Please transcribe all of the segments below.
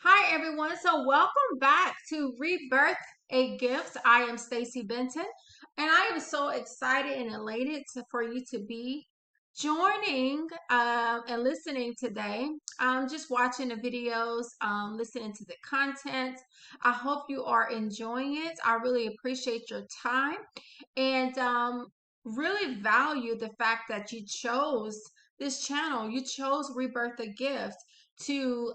Hi everyone. So welcome back to Rebirth a Gift. I am Stacy Benton and I am so excited and elated for you to be joining and listening today. I'm just watching the videos, listening to the content. I hope you are enjoying it. I really appreciate your time and really value the fact that you chose this channel. You chose Rebirth a Gift to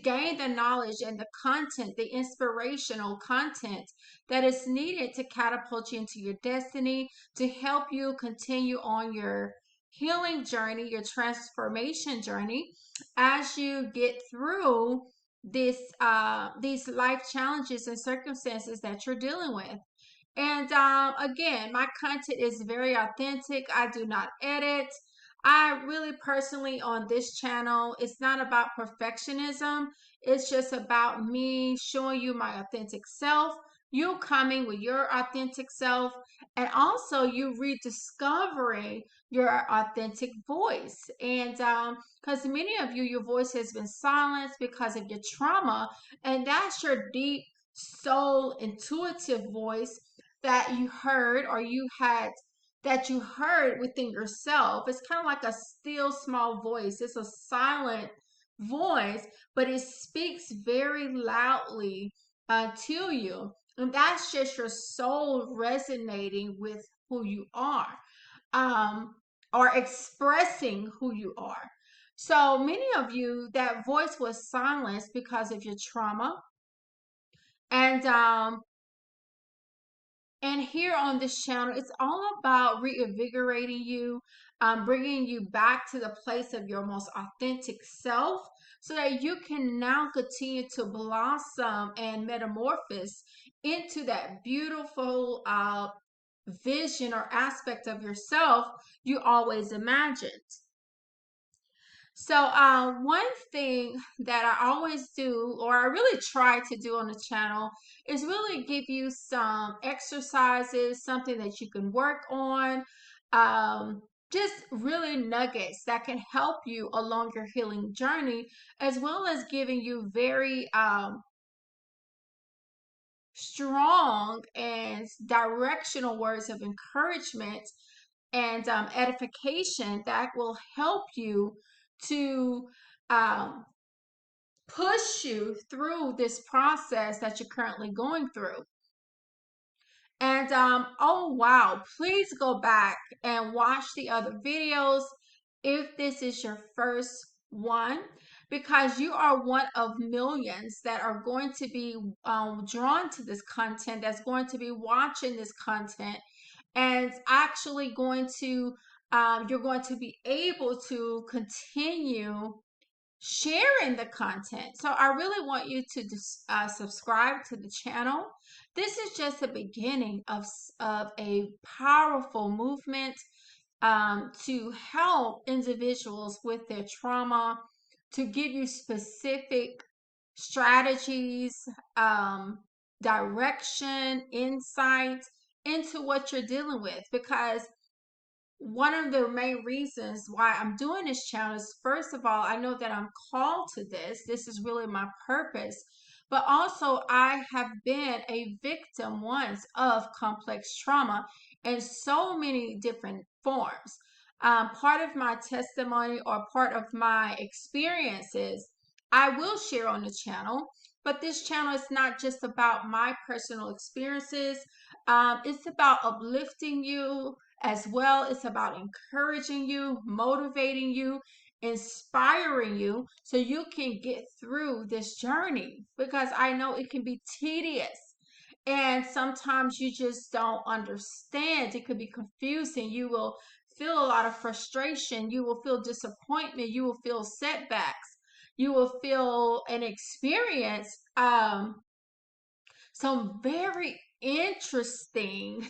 gain the knowledge and the content, the inspirational content that is needed to catapult you into your destiny, to help you continue on your healing journey, your transformation journey, as you get through these life challenges and circumstances that you're dealing with. And again, my content is very authentic. I do not edit. I really personally on this channel, it's not about perfectionism. It's just about me showing you my authentic self, you coming with your authentic self, and also you rediscovering your authentic voice. And because many of you, your voice has been silenced because of your trauma, and that's your deep soul intuitive voice that you heard or you had that you heard within yourself. It's kind of like a still small voice. It's a silent voice, but it speaks very loudly to you. And that's just your soul resonating with who you are, um, or expressing who you are. So many of you, that voice was silenced because of your trauma. And here on this channel, it's all about reinvigorating you, bringing you back to the place of your most authentic self so that you can now continue to blossom and metamorphose into that beautiful vision or aspect of yourself you always imagined. So, one thing that I always do, or I really try to do on the channel, is really give you some exercises, something that you can work on, just really nuggets that can help you along your healing journey, as well as giving you very strong and directional words of encouragement and edification that will help you to um, push you through this process that you're currently going through. And oh wow, please go back and watch the other videos if this is your first one, because you are one of millions that are going to be drawn to this content, that's going to be watching this content, and actually going to you're going to be able to continue sharing the content. So I really want you to subscribe to the channel. This is just the beginning of a powerful movement to help individuals with their trauma, to give you specific strategies, direction, insight into what you're dealing with. Because one of the main reasons why I'm doing this channel is, first of all, I know that I'm called to this. This is really my purpose. But also, I have been a victim once of complex trauma in so many different forms. Part of my testimony or part of my experiences, I will share on the channel. But this channel is not just about my personal experiences. It's about uplifting you as well. It's about encouraging you, motivating you, inspiring you so you can get through this journey, because I know it can be tedious and sometimes you just don't understand. It could be confusing. You will feel a lot of frustration. You will feel disappointment. You will feel setbacks. You will feel and experience some very interesting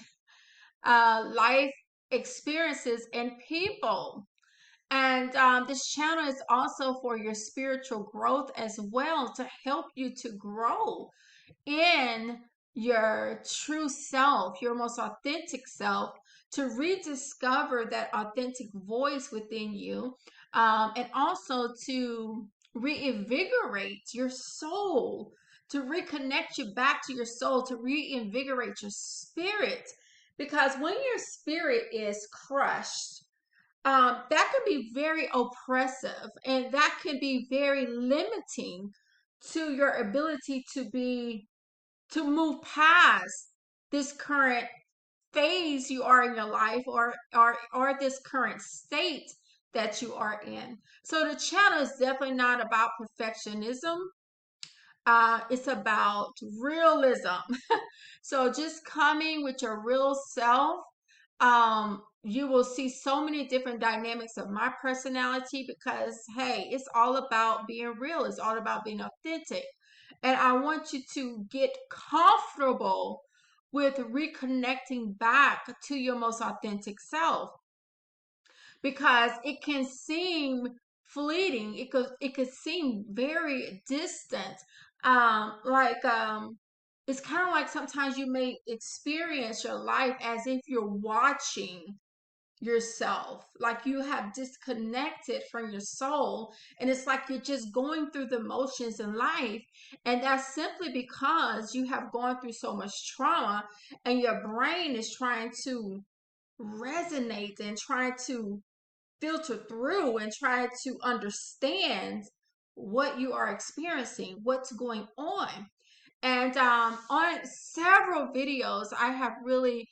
life experiences and people. And this channel is also for your spiritual growth as well, to help you to grow in your true self, your most authentic self, to rediscover that authentic voice within you, and also to reinvigorate your soul, to reconnect you back to your soul, to reinvigorate your spirit. Because when your spirit is crushed, that can be very oppressive, and that can be very limiting to your ability to move past this current phase you are in your life, or this current state that you are in. So the channel is definitely not about perfectionism. It's about realism. So just coming with your real self. You will see so many different dynamics of my personality, because hey, it's all about being real. It's all about being authentic. And I want you to get comfortable with reconnecting back to your most authentic self, because it can seem fleeting. It could seem very distant. It's kind of like sometimes you may experience your life as if you're watching yourself, like you have disconnected from your soul, and it's like you're just going through the motions in life. And that's simply because you have gone through so much trauma, and your brain is trying to resonate and trying to filter through and try to understand what you are experiencing, what's going on. And on several videos, I have really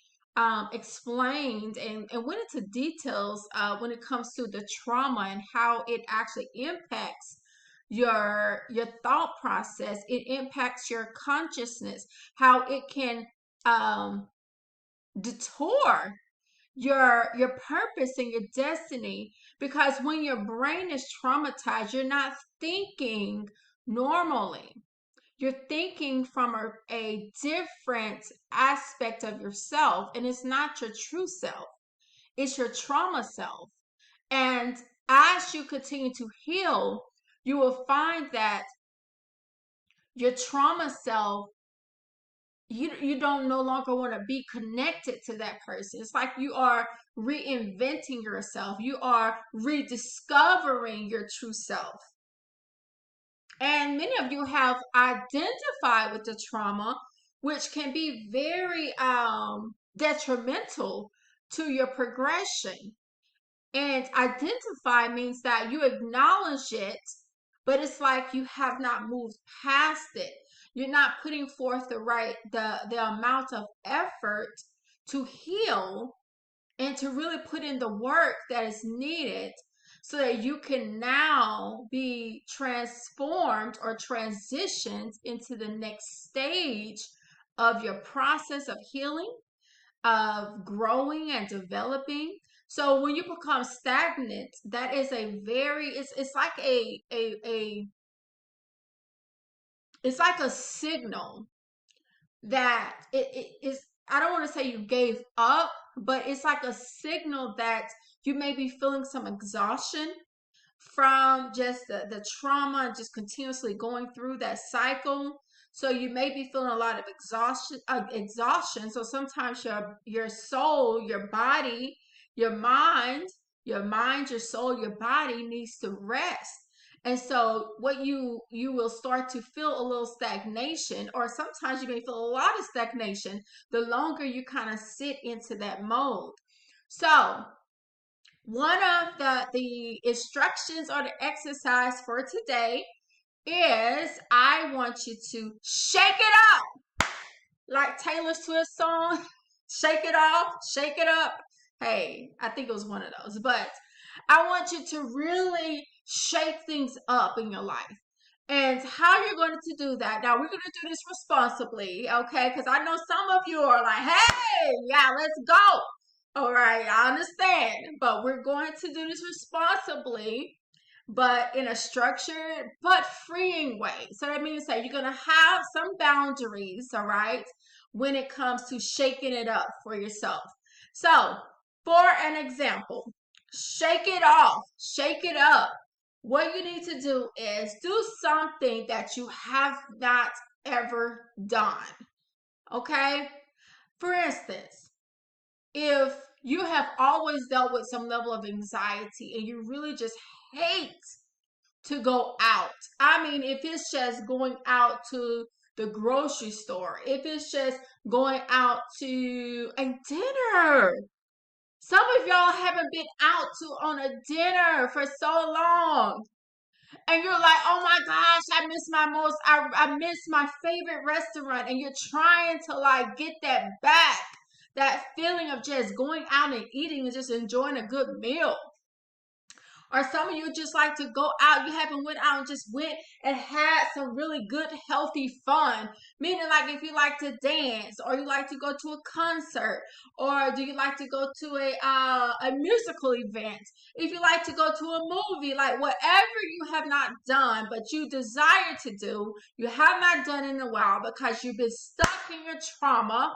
explained and went into details when it comes to the trauma and how it actually impacts your thought process. It impacts your consciousness, how it can um, detour your purpose and your destiny. Because when your brain is traumatized, you're not thinking normally. You're thinking from a different aspect of yourself, and it's not your true self. It's your trauma self. And as you continue to heal, you will find that your trauma self, you don't no longer want to be connected to that person. It's like you are reinventing yourself. You are rediscovering your true self. And many of you have identified with the trauma, which can be very detrimental to your progression. And identify means that you acknowledge it, but it's like you have not moved past it. You're not putting forth the amount of effort to heal and to really put in the work that is needed, so that you can now be transformed or transitioned into the next stage of your process of healing, of growing and developing. So when you become stagnant, that is a very it's like a it's like a signal that it is. I don't want to say you gave up, but it's like a signal that you may be feeling some exhaustion from just the trauma, just continuously going through that cycle. So you may be feeling a lot of exhaustion. So sometimes your soul, your body, your mind, your soul, your body needs to rest. And so what you will start to feel a little stagnation, or sometimes you may feel a lot of stagnation the longer you kind of sit into that mode. So one of the instructions or the exercise for today is, I want you to shake it up, like Taylor Swift's song, shake it off, shake it up. Hey, I think it was one of those, but I want you to really shake things up in your life. And how you're going to do that? Now, we're going to do this responsibly, okay? Because I know some of you are like, hey, yeah, let's go. All right, I understand. But we're going to do this responsibly, but in a structured but freeing way. So that means that you're going to have some boundaries, all right, when it comes to shaking it up for yourself. So, for an example, shake it off, shake it up. What you need to do is do something that you have not ever done. Okay? For instance, if you have always dealt with some level of anxiety and you really just hate to go out. I mean, if it's just going out to the grocery store, if it's just going out to a dinner. Some of y'all haven't been out to on a dinner for so long. And you're like, oh my gosh, I miss my favorite restaurant. And you're trying to like get that back. That feeling of just going out and eating and just enjoying a good meal. Or some of you just like to go out. You haven't went out and just went and had some really good, healthy fun. Meaning like if you like to dance or you like to go to a concert or do you like to go to a musical event? If you like to go to a movie, like whatever you have not done but you desire to do, you have not done in a while because you've been stuck in your trauma.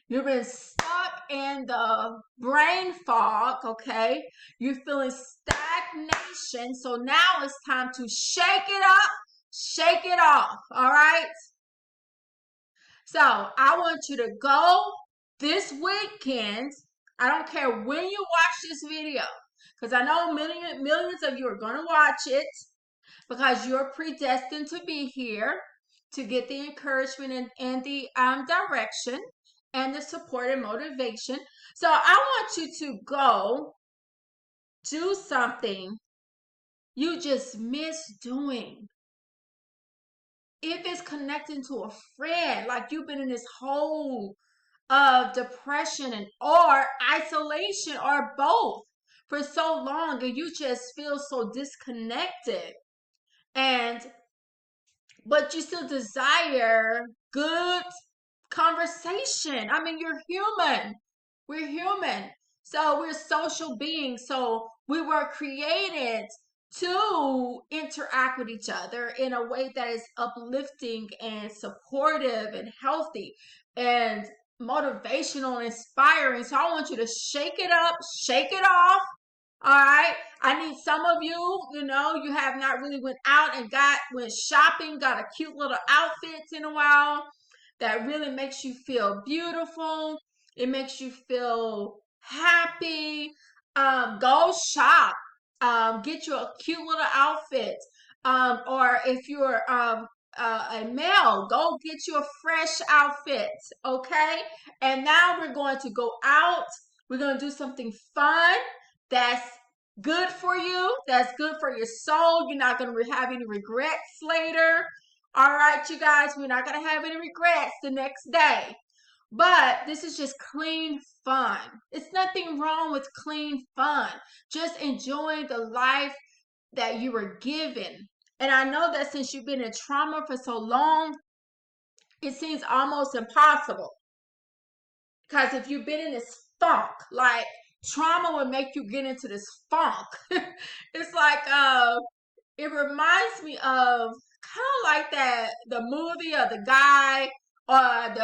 You've been stuck in the brain fog, okay? You're feeling stagnation. So now it's time to shake it up, shake it off, all right? So I want you to go this weekend. I don't care when you watch this video, because I know millions of you are going to watch it because you're predestined to be here to get the encouragement and the direction and the support and motivation. So I want you to go do something you just miss doing. If it's connecting to a friend, like you've been in this hole of depression and or isolation or both for so long and you just feel so disconnected and but you still desire good conversation. I mean, you're human. We're human. So we're social beings. So we were created to interact with each other in a way that is uplifting and supportive and healthy and motivational and inspiring. So I want you to shake it up, shake it off. All right. I need some of you, you have not really went out and went shopping, got a cute little outfits in a while that really makes you feel beautiful. It makes you feel happy. Go shop. Get you a cute little outfit. Or if you're a male, go get you a fresh outfit. Okay. And now we're going to go out. We're going to do something fun that's good for you, that's good for your soul. You're not going to have any regrets later. All right, you guys, we're not going to have any regrets the next day. But this is just clean fun. It's nothing wrong with clean fun. Just enjoying the life that you were given. And I know that since you've been in trauma for so long, it seems almost impossible. Because if you've been in this funk, like trauma would make you get into this funk. It's like it reminds me of kind of like the movie of the guy or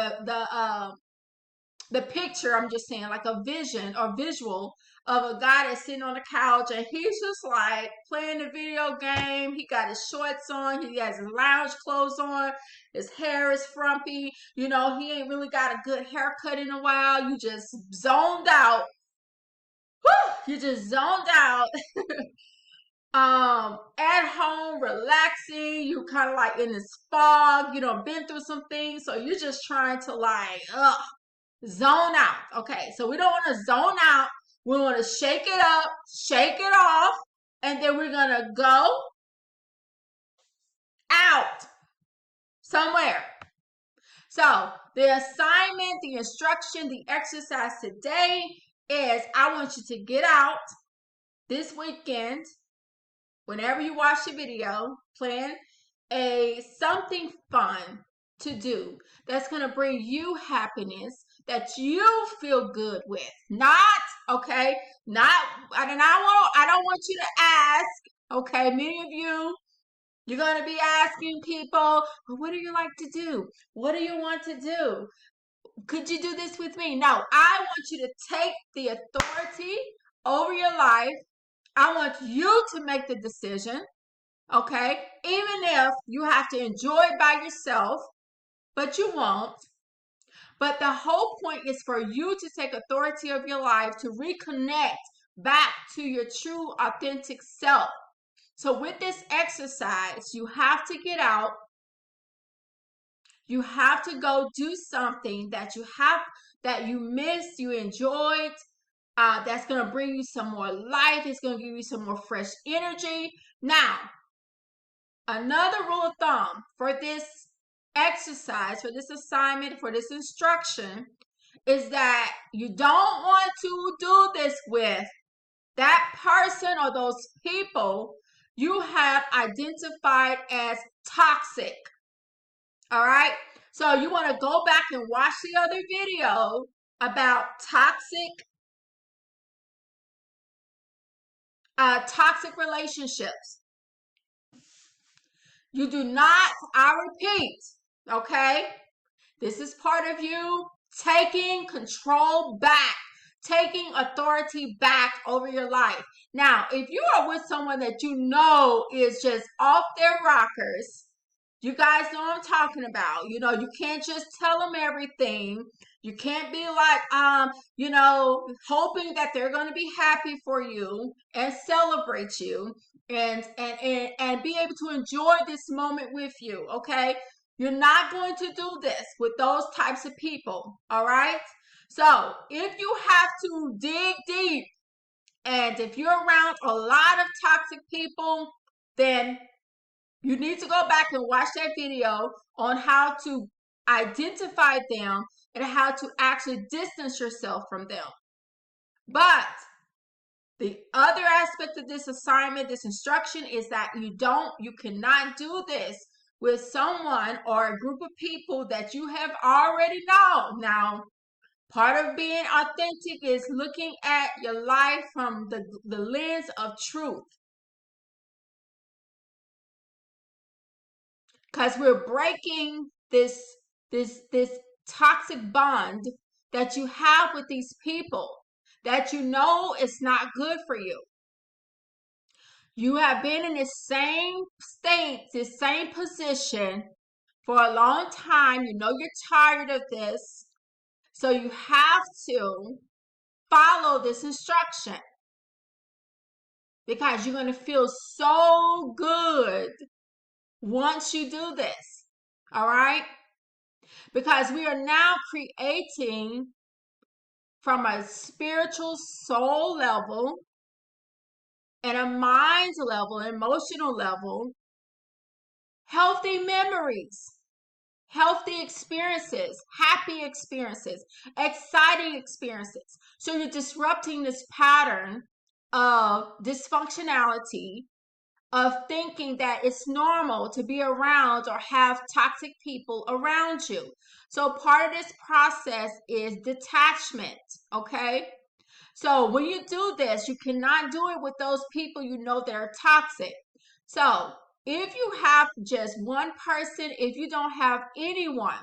the picture. I'm just saying, like a vision or visual of a guy that's sitting on the couch and he's just like playing the video game. He got his shorts on, he has his lounge clothes on, his hair is frumpy, he ain't really got a good haircut in a while. You just zoned out. You just zoned out. At home, relaxing. You kind of like in this fog. Been through some things, so you're just trying to like zone out. Okay, so we don't want to zone out. We want to shake it up, shake it off, and then we're gonna go out somewhere. So the assignment, the instruction, the exercise today is I want you to get out this weekend. Whenever you watch the video, plan something fun to do that's going to bring you happiness that you feel good with. Not, okay, I don't want you to ask, okay, many of you, you're going to be asking people, well, what do you like to do? What do you want to do? Could you do this with me? No, I want you to take the authority over your life. I want you to make the decision, okay? Even if you have to enjoy it by yourself, but you won't. But the whole point is for you to take authority of your life, to reconnect back to your true, authentic self. So with this exercise, you have to get out. You have to go do something that you missed, you enjoyed, that's going to bring you some more life. It's going to give you some more fresh energy. Now, another rule of thumb for this exercise, for this assignment, for this instruction is that you don't want to do this with that person or those people you have identified as toxic. All right. So you want to go back and watch the other video about toxic relationships. You do not, I repeat, okay? This is part of you taking control back, taking authority back over your life. Now, if you are with someone that you know is just off their rockers, you guys know what I'm talking about. You know, you can't just tell them everything. You can't be like, hoping that they're going to be happy for you and celebrate you and be able to enjoy this moment with you. Okay. You're not going to do this with those types of people. All right. So if you have to dig deep and if you're around a lot of toxic people, then you need to go back and watch that video on how to identify them and how to actually distance yourself from them. But the other aspect of this assignment, this instruction is that you cannot do this with someone or a group of people that you have already known. Now, part of being authentic is looking at your life from the lens of truth. Because we're breaking this toxic bond that you have with these people that you know is not good for you. You have been in this same state, this same position for a long time. You know you're tired of this. So you have to follow this instruction because you're going to feel so good once you do this. All right? Because we are now creating from a spiritual soul level and a mind level, emotional level, healthy memories, healthy experiences, happy experiences, exciting experiences. So you're disrupting this pattern of dysfunctionality, of thinking that it's normal to be around or have toxic people around you. So part of this process is detachment, okay? So when you do this, you cannot do it with those people you know that are toxic. So if you have just one person, if you don't have anyone,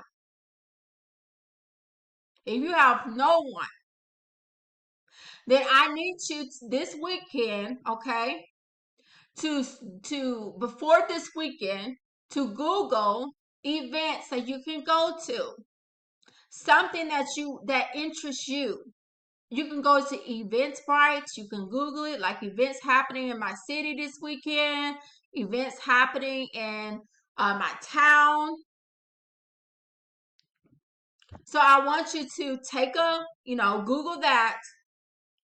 if you have no one, then I need you this weekend, okay, to before this weekend to Google events that you can go to, something that interests you. You can go to Eventbrite. You can Google it, like events happening in my city this weekend, events happening in my town. So I want you to take Google that.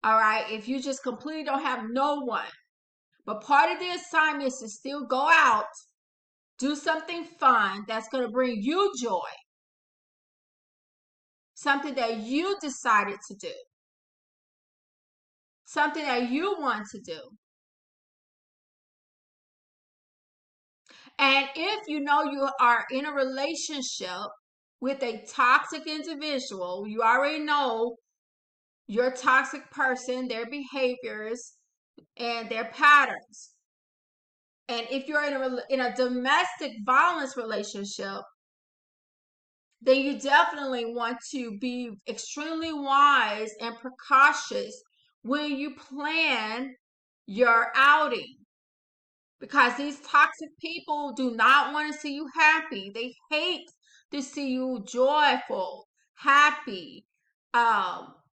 All right. If you just completely don't have no one, but part of the assignment is to still go out, do something fun that's going to bring you joy, something that you decided to do, something that you want to do. And if you know you are in a relationship with a toxic individual, you already know your toxic person, their behaviors, and their patterns. And if you're in a domestic violence relationship, then you definitely want to be extremely wise and precautious when you plan your outing. Because these toxic people do not want to see you happy. They hate to see you joyful, happy,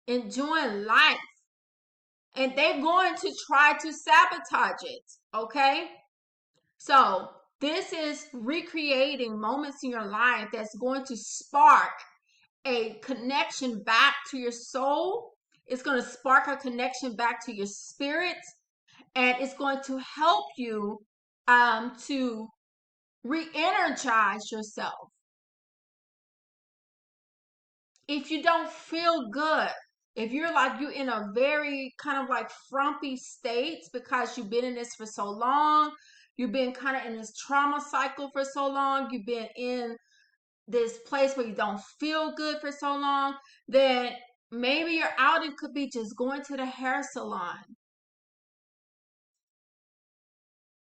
enjoying life. And they're going to try to sabotage it, okay? So this is recreating moments in your life that's going to spark a connection back to your soul. It's going to spark a connection back to your spirit, and it's going to help you to re-energize yourself. If you don't feel good, if you're in a very kind of like frumpy state because you've been in this for so long, you've been kind of in this trauma cycle for so long, you've been in this place where you don't feel good for so long, then maybe your outing could be just going to the hair salon,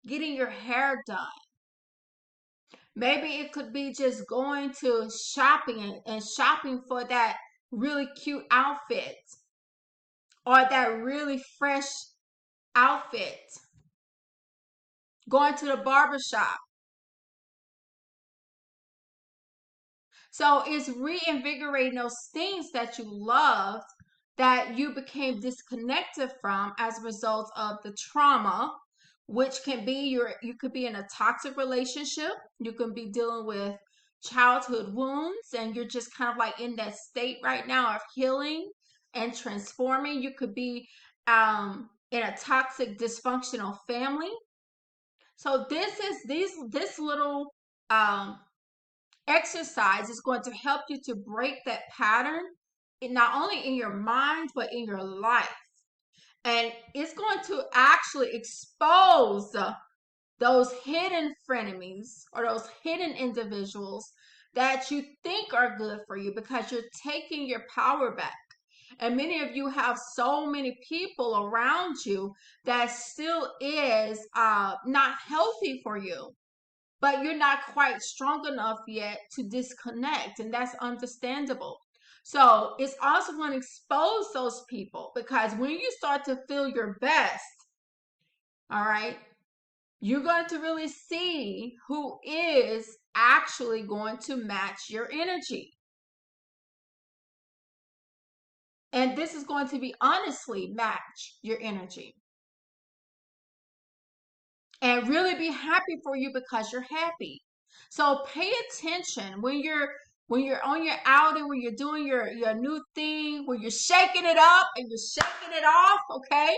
getting your hair done. Maybe it could be just going to shopping and shopping for that really cute outfit or that really fresh outfit. Going to the barber shop. So it's reinvigorating those things that you loved that you became disconnected from as a result of the trauma, which can be you could be in a toxic relationship, you can be dealing with childhood wounds, and you're just kind of like in that state right now of healing and transforming. You could be in a toxic dysfunctional family. So this little um exercise is going to help you to break that pattern, not only in your mind but in your life, and it's going to actually expose those hidden frenemies or those hidden individuals that you think are good for you, because you're taking your power back. And many of you have so many people around you that still is not healthy for you, but you're not quite strong enough yet to disconnect, and that's understandable. So it's also going to expose those people, because when you start to feel your best, all right, you're going to really see who is actually going to match your energy. And this is going to be honestly match your energy and really be happy for you because you're happy. So pay attention when you're on your outing, when you're doing your new thing, when you're shaking it up and you're shaking it off, okay?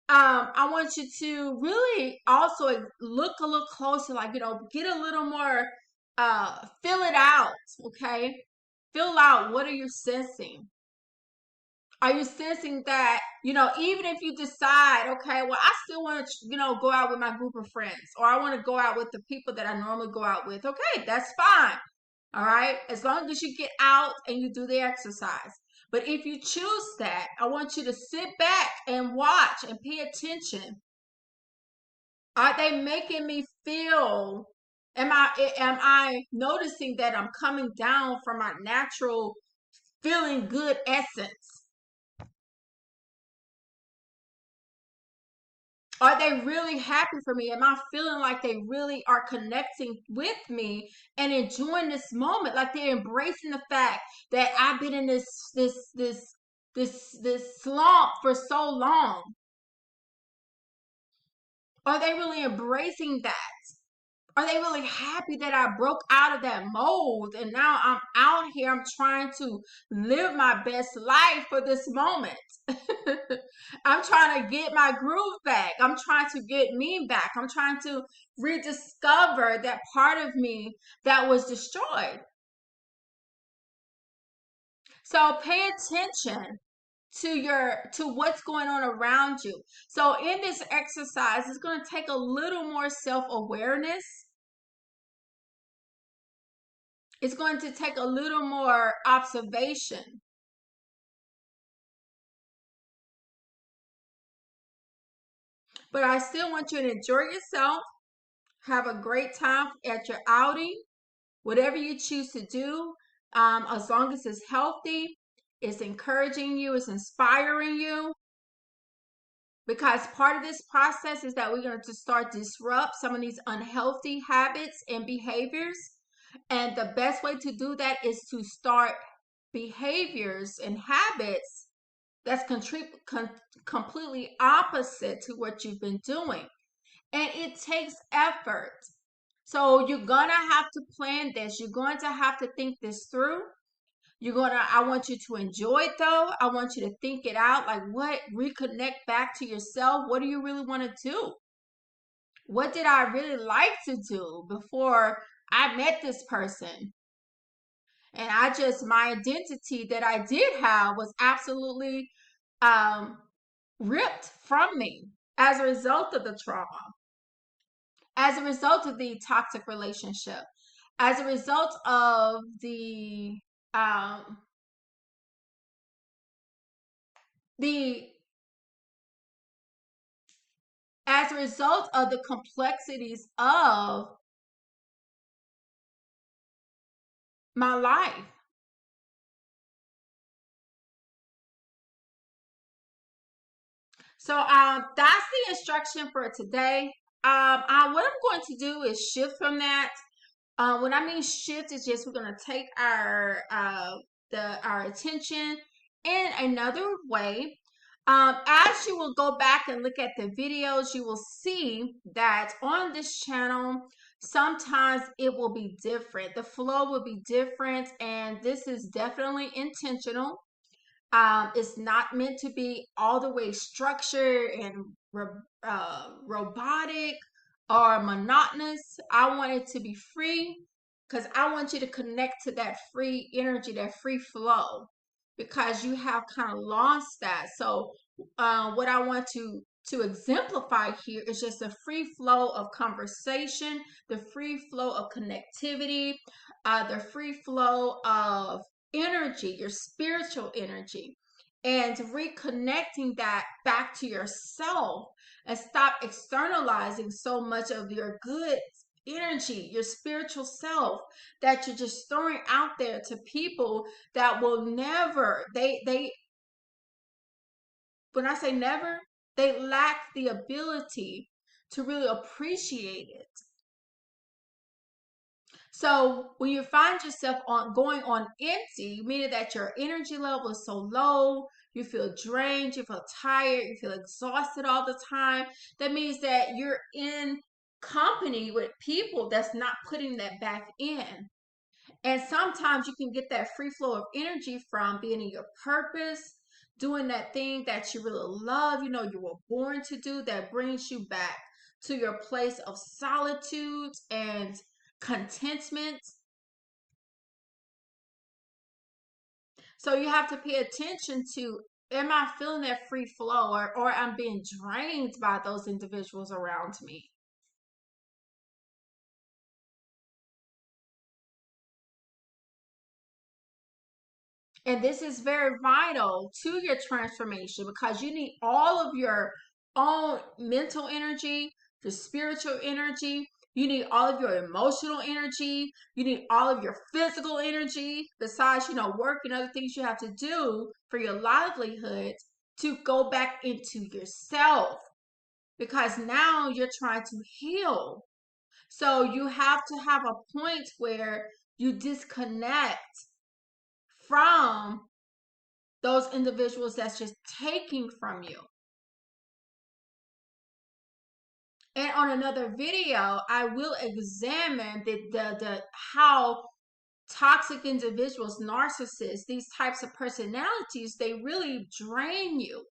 I want you to really also look a little closer, like, get a little more, fill it out, okay? Fill out, what are you sensing? Are you sensing that, even if you decide, okay, well, I still want to, go out with my group of friends, or I want to go out with the people that I normally go out with, okay, that's fine. All right. As long as you get out and you do the exercise. But if you choose that, I want you to sit back and watch and pay attention. Are they making me feel, am I noticing that I'm coming down from my natural feeling good essence? Are they really happy for me? Am I feeling like they really are connecting with me and enjoying this moment? Like they're embracing the fact that I've been in this slump for so long. Are they really embracing that? Are they really happy that I broke out of that mold and now I'm out here? I'm trying to live my best life for this moment. I'm trying to get my groove back. I'm trying to get me back. I'm trying to rediscover that part of me that was destroyed. So pay attention to what's going on around you. So in this exercise, it's going to take a little more self-awareness. It's going to take a little more observation. But I still want you to enjoy yourself, have a great time at your outing, whatever you choose to do, as long as it's healthy, it's encouraging you, it's inspiring you. Because part of this process is that we're going to start disrupt some of these unhealthy habits and behaviors. And the best way to do that is to start behaviors and habits that's completely opposite to what you've been doing. and it takes effort. So you're gonna have to plan this. You're going to have to think this through. I want you to enjoy it though. I want you to think it out. Like, reconnect back to yourself. What do you really want to do? What did I really like to do before I met this person? And my identity that I did have was absolutely um, ripped from me as a result of the trauma, as a result of the toxic relationship, as a result of um, the as a result of the complexities of my life. So that's the instruction for today. What I'm going to do is shift from that. When I mean shift, is just we're going to take our attention in another way. As you will go back and look at the videos, you will see that on this channel, sometimes it will be different. The flow will be different, and this is definitely intentional. It's not meant to be all the way structured and robotic or monotonous. I want it to be free because I want you to connect to that free energy, that free flow, because you have kind of lost that. So, what I want to exemplify here is just a free flow of conversation, the free flow of connectivity, the free flow of energy, your spiritual energy, and reconnecting that back to yourself, and stop externalizing so much of your good energy, your spiritual self, that you're just throwing out there to people that will never, when I say never, they lack the ability to really appreciate it. So when you find yourself going on empty, meaning that your energy level is so low, you feel drained, you feel tired, you feel exhausted all the time, that means that you're in company with people that's not putting that back in. And sometimes you can get that free flow of energy from being in your purpose, doing that thing that you really love, you were born to do, that brings you back to your place of solitude and contentment. So you have to pay attention to, am I feeling that free flow, or I'm being drained by those individuals around me? And this is very vital to your transformation, because you need all of your own mental energy, your spiritual energy. You need all of your emotional energy. You need all of your physical energy, besides, work and other things you have to do for your livelihood, to go back into yourself, because now you're trying to heal. So you have to have a point where you disconnect from those individuals that's just taking from you. And on another video, I will examine the how toxic individuals, narcissists, these types of personalities, they really drain you.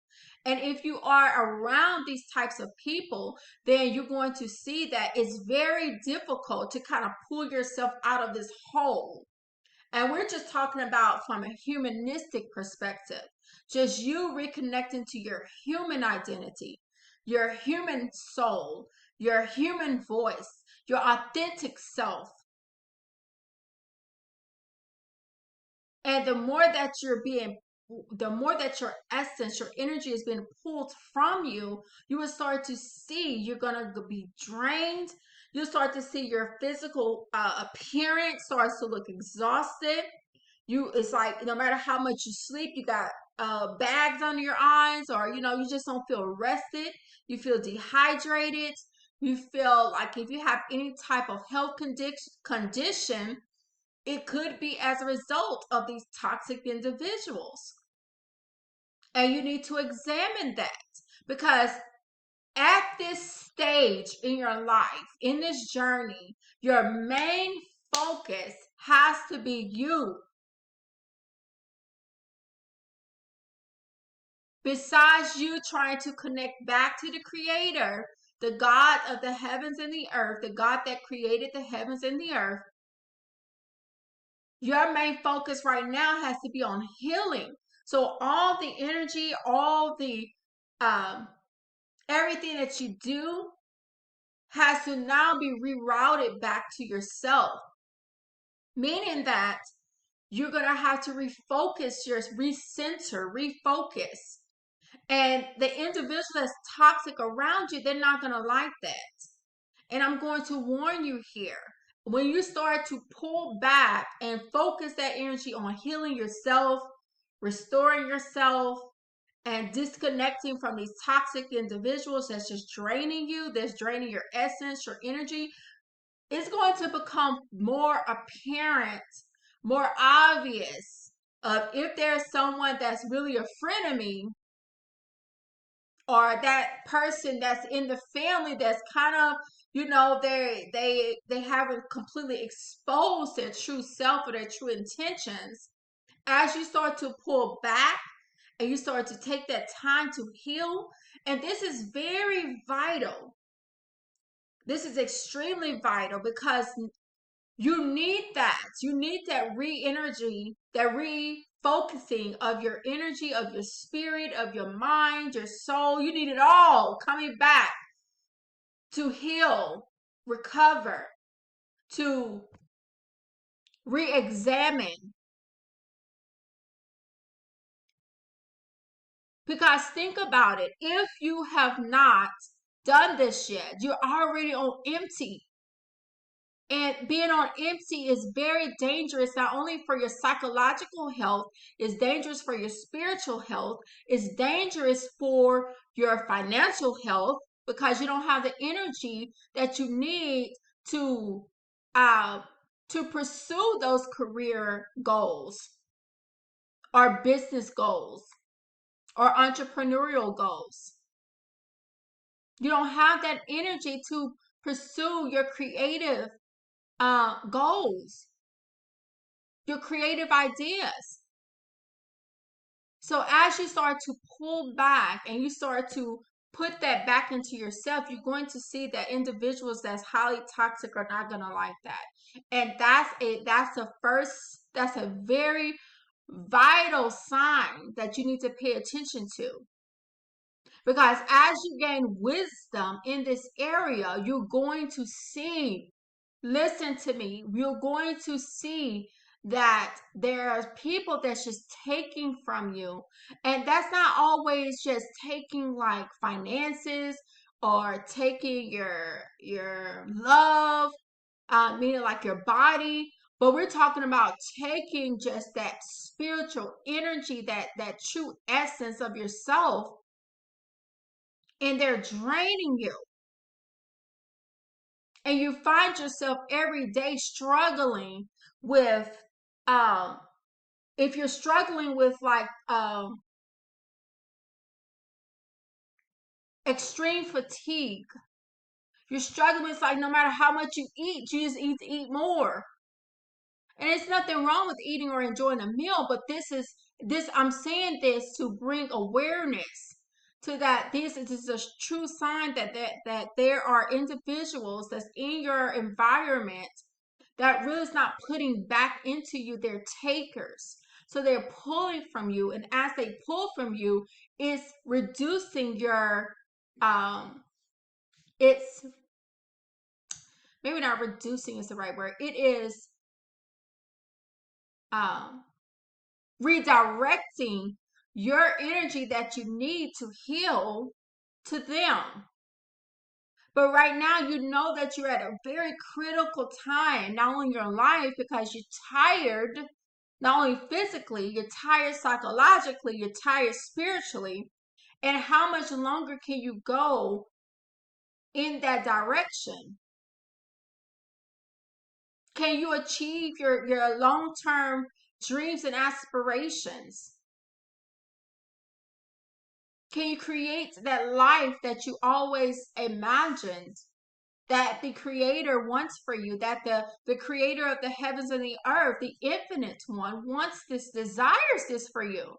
And if you are around these types of people, then you're going to see that it's very difficult to kind of pull yourself out of this hole. And we're just talking about from a humanistic perspective, just you reconnecting to your human identity, your human soul, your human voice, your authentic self. And the more that your essence, your energy is being pulled from you, you will start to see you're going to be drained. You'll start to see your physical appearance starts to look exhausted. It's like, no matter how much you sleep, you got bags under your eyes, or you just don't feel rested. You feel dehydrated. You feel like if you have any type of health condition, it could be as a result of these toxic individuals. And you need to examine that, because At this stage in your life, in this journey, your main focus has to be you. Besides you trying to connect back to the Creator, the God of the heavens and the earth, the God that created the heavens and the earth, your main focus right now has to be on healing. So all the energy, all the everything that you do has to now be rerouted back to yourself. Meaning that you're going to have to refocus, recenter, refocus. And the individual that's toxic around you, they're not going to like that. And I'm going to warn you here. When you start to pull back and focus that energy on healing yourself, restoring yourself, and disconnecting from these toxic individuals that's just draining you, that's draining your essence, your energy, it's going to become more apparent, more obvious of if there's someone that's really a frenemy, or that person that's in the family that's kind of, they haven't completely exposed their true self or their true intentions. As you start to pull back and you start to take that time to heal, and this is very vital, this is extremely vital, because you need that. You need that re-energy, that refocusing of your energy, of your spirit, of your mind, your soul. You need it all coming back to heal, recover, to re-examine. Because think about it. If you have not done this yet, you're already on empty. And being on empty is very dangerous, not only for your psychological health, it's dangerous for your spiritual health, it's dangerous for your financial health, because you don't have the energy that you need to uh, to pursue those career goals or business goals or entrepreneurial goals. You don't have that energy to pursue your creative goals, your creative ideas. So as you start to pull back and you start to put that back into yourself, you're going to see that individuals that's highly toxic are not going to like that. And that's a very vital sign that you need to pay attention to. Because as you gain wisdom in this area, you're going to see, listen to me, you're going to see that there are people that's just taking from you. And that's not always just taking like finances or taking your love, meaning like your body, but we're talking about taking just that spiritual energy, that true essence of yourself, and they're draining you. And you find yourself every day struggling with, if you're struggling with like extreme fatigue, you're struggling. It's like no matter how much you eat, you just eat more. And it's nothing wrong with eating or enjoying a meal, but I'm saying this to bring awareness to that. This is a true sign that there are individuals that's in your environment that really is not putting back into you. They're takers. So they're pulling from you. And as they pull from you, it's reducing your, it's maybe not reducing is the right word. It is um, redirecting your energy that you need to heal to them. But right now, you know that you're at a very critical time, not only in your life, because you're tired, not only physically, you're tired psychologically, you're tired spiritually. And how much longer can you go in that direction? Can you achieve your long-term dreams and aspirations? Can you create that life that you always imagined, that the creator wants for you, that the creator of the heavens and the earth, the infinite one, wants this, desires this for you?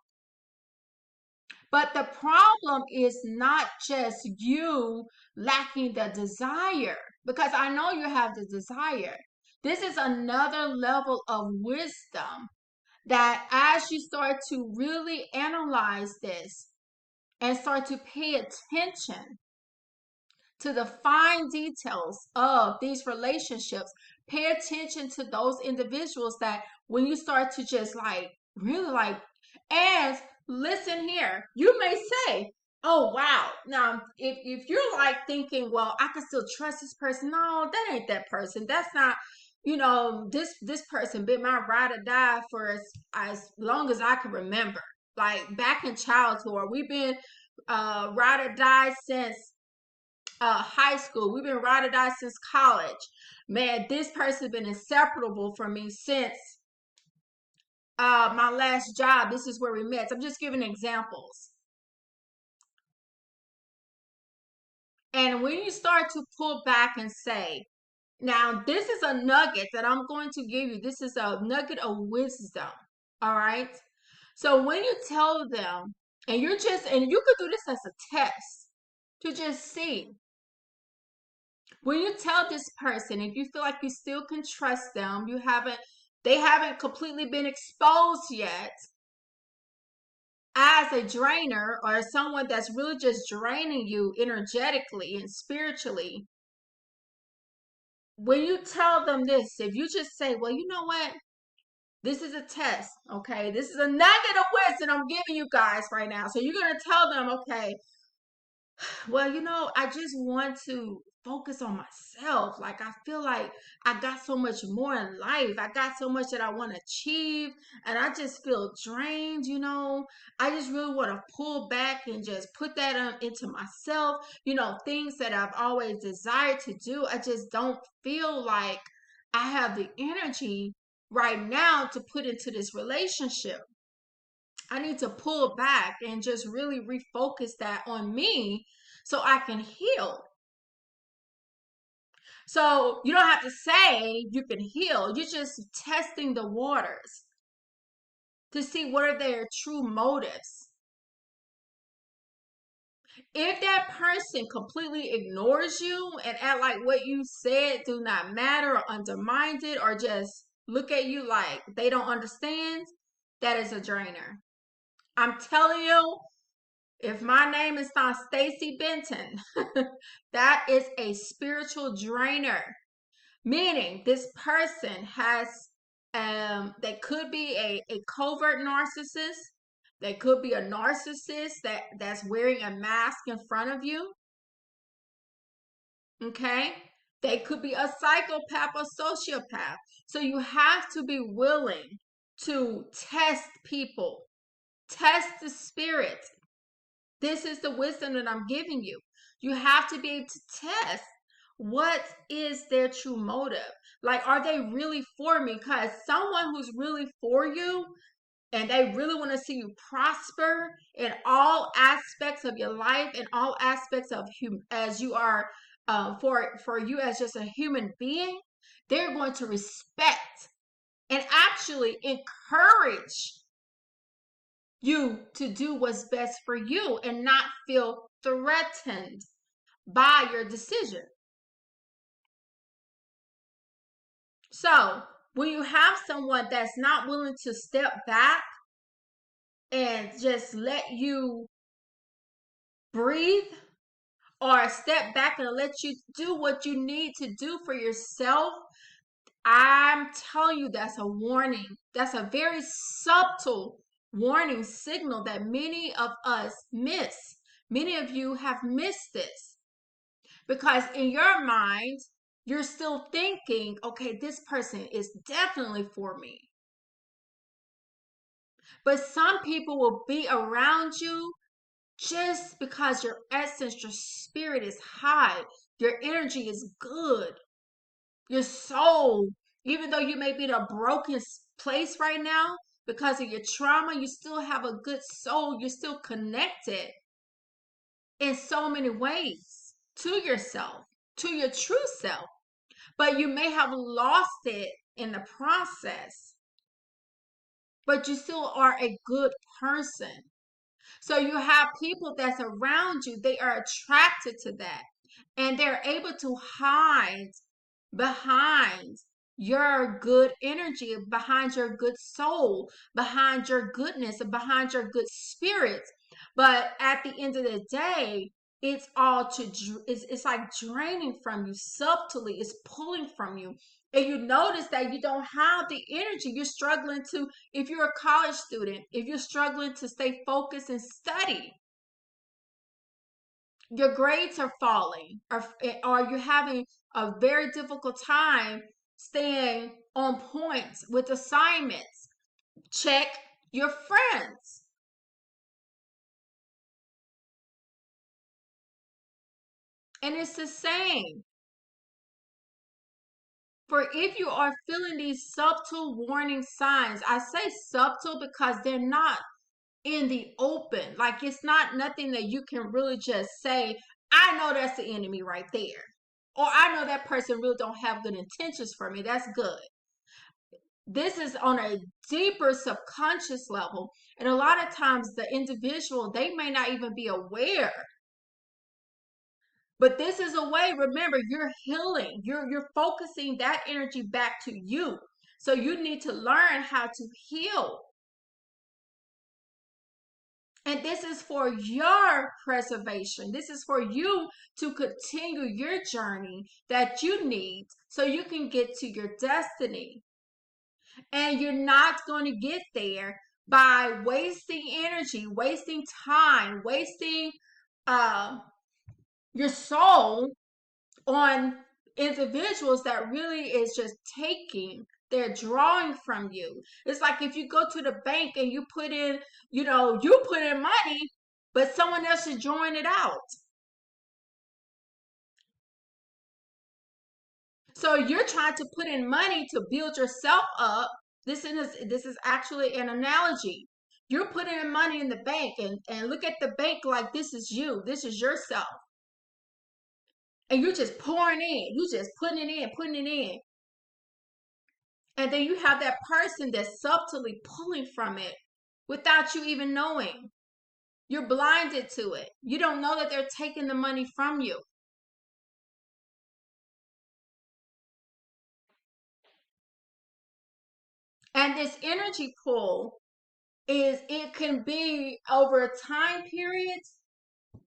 But the problem is not just you lacking the desire, because I know you have the desire. This is another level of wisdom that as you start to really analyze this and start to pay attention to the fine details of these relationships, pay attention to those individuals that when you start to just like really like, and listen here, you may say, oh wow, now if you're like thinking, well, I can still trust this person, no, that ain't that person, that's not, this person been my ride or die for as long as I can remember, like back in childhood, we've been ride or die since high school. We've been ride or die since college. Man, this person's been inseparable from me since my last job. This is where we met. So I'm just giving examples. And when you start to pull back and say, now this is a nugget that I'm going to give you. This is a nugget of wisdom. All right. So when you tell them, and you could do this as a test to just see, when you tell this person, if you feel like you still can trust them, they haven't completely been exposed yet as a drainer or someone that's really just draining you energetically and spiritually. When you tell them this, if you just say, well, you know what? This is a test, okay? This is a nugget of wisdom I'm giving you guys right now. So you're going to tell them, okay, well, I just want to focus on myself. Like, I feel like I got so much more in life. I got so much that I want to achieve, and I just feel drained. I just really want to pull back and just put that into myself. Things that I've always desired to do. I just don't feel like I have the energy right now to put into this relationship. I need to pull back and just really refocus that on me so I can heal. So you don't have to say you can heal. You're just testing the waters to see what are their true motives. If that person completely ignores you and act like what you said do not matter or undermines it or just look at you like they don't understand, that is a drainer. I'm telling you, if my name is not Stacy Benton, that is a spiritual drainer. Meaning this person has, they could be a covert narcissist. They could be a narcissist that's wearing a mask in front of you. Okay? They could be a psychopath or sociopath. So you have to be willing to test people, test the spirit. This is the wisdom that I'm giving you. You have to be able to test what is their true motive. Like, are they really for me? Because someone who's really for you and they really want to see you prosper in all aspects of your life, in all aspects of as you are, for you as just a human being, they're going to respect and actually encourage you to do what's best for you and not feel threatened by your decision. So, when you have someone that's not willing to step back and just let you breathe, or step back and let you do what you need to do for yourself, I'm telling you, that's a warning. That's a very subtle warning signal that many of us miss. Many of you have missed this because in your mind, you're still thinking, okay, this person is definitely for me. But some people will be around you just because your essence, your spirit is high, your energy is good, your soul, even though you may be in a broken place right now because of your trauma, you still have a good soul, you're still connected. in so many ways to yourself, to your true self, but you may have lost it in the process, but you still are a good person. So you have people that's around you, they are attracted to that, and they're able to hide behind your good energy, behind your good soul, behind your goodness, and behind your good spirit. But at the end of the day, it's all it's like draining from you subtly, it's pulling from you. And you notice that you don't have the energy. You're struggling to, if you're a college student, if you're struggling to stay focused and study, your grades are falling, or you're having a very difficult time staying on point with assignments. Check your friends. And it's the same. For if you are feeling these subtle warning signs, I say subtle because they're not in the open. Like, it's not nothing that you can really just say, I know that's the enemy right there. Or I know that person really don't have good intentions for me. That's good. This is on a deeper subconscious level. And a lot of times the individual, they may not even be aware. But this is a way, remember, you're healing. You're focusing that energy back to you. So you need to learn how to heal. And this is for your preservation. This is for you to continue your journey that you need so you can get to your destiny. And you're not going to get there by wasting energy, wasting time, wasting your soul on individuals that really is just taking, they're drawing from you. It's like if you go to the bank and you put in, you put in money, but someone else is drawing it out. So you're trying to put in money to build yourself up. This is actually an analogy. You're putting in money in the bank, and look at the bank like this is you. This is yourself. And you're just pouring in. You just putting it in, putting it in. And then you have that person that's subtly pulling from it without you even knowing. You're blinded to it. You don't know that they're taking the money from you. And this energy pull it can be over a time period.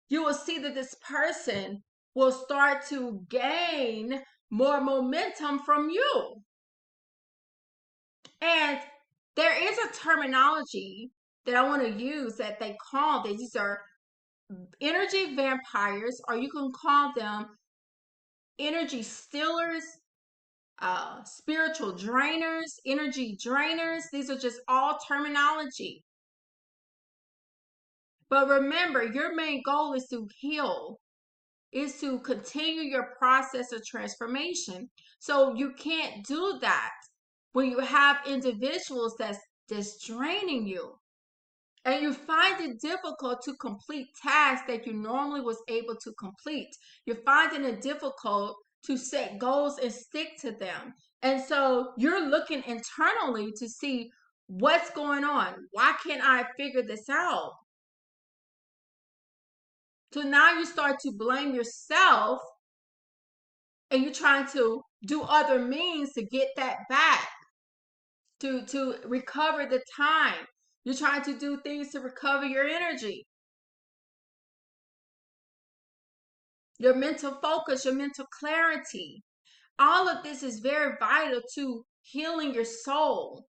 You will see that this person will start to gain more momentum from you. And there is a terminology that I want to use that they call these are energy vampires, or you can call them energy stealers, spiritual drainers, energy drainers. These are just all terminology. But remember, your main goal is to heal, is to continue your process of transformation. So you can't do that when you have individuals that's draining you. And you find it difficult to complete tasks that you normally was able to complete. You're finding it difficult to set goals and stick to them. And so you're looking internally to see what's going on. Why can't I figure this out? So now you start to blame yourself, and you're trying to do other means to get that back, to recover the time. You're trying to do things to recover your energy, your mental focus, your mental clarity. All of this is very vital to healing your soul,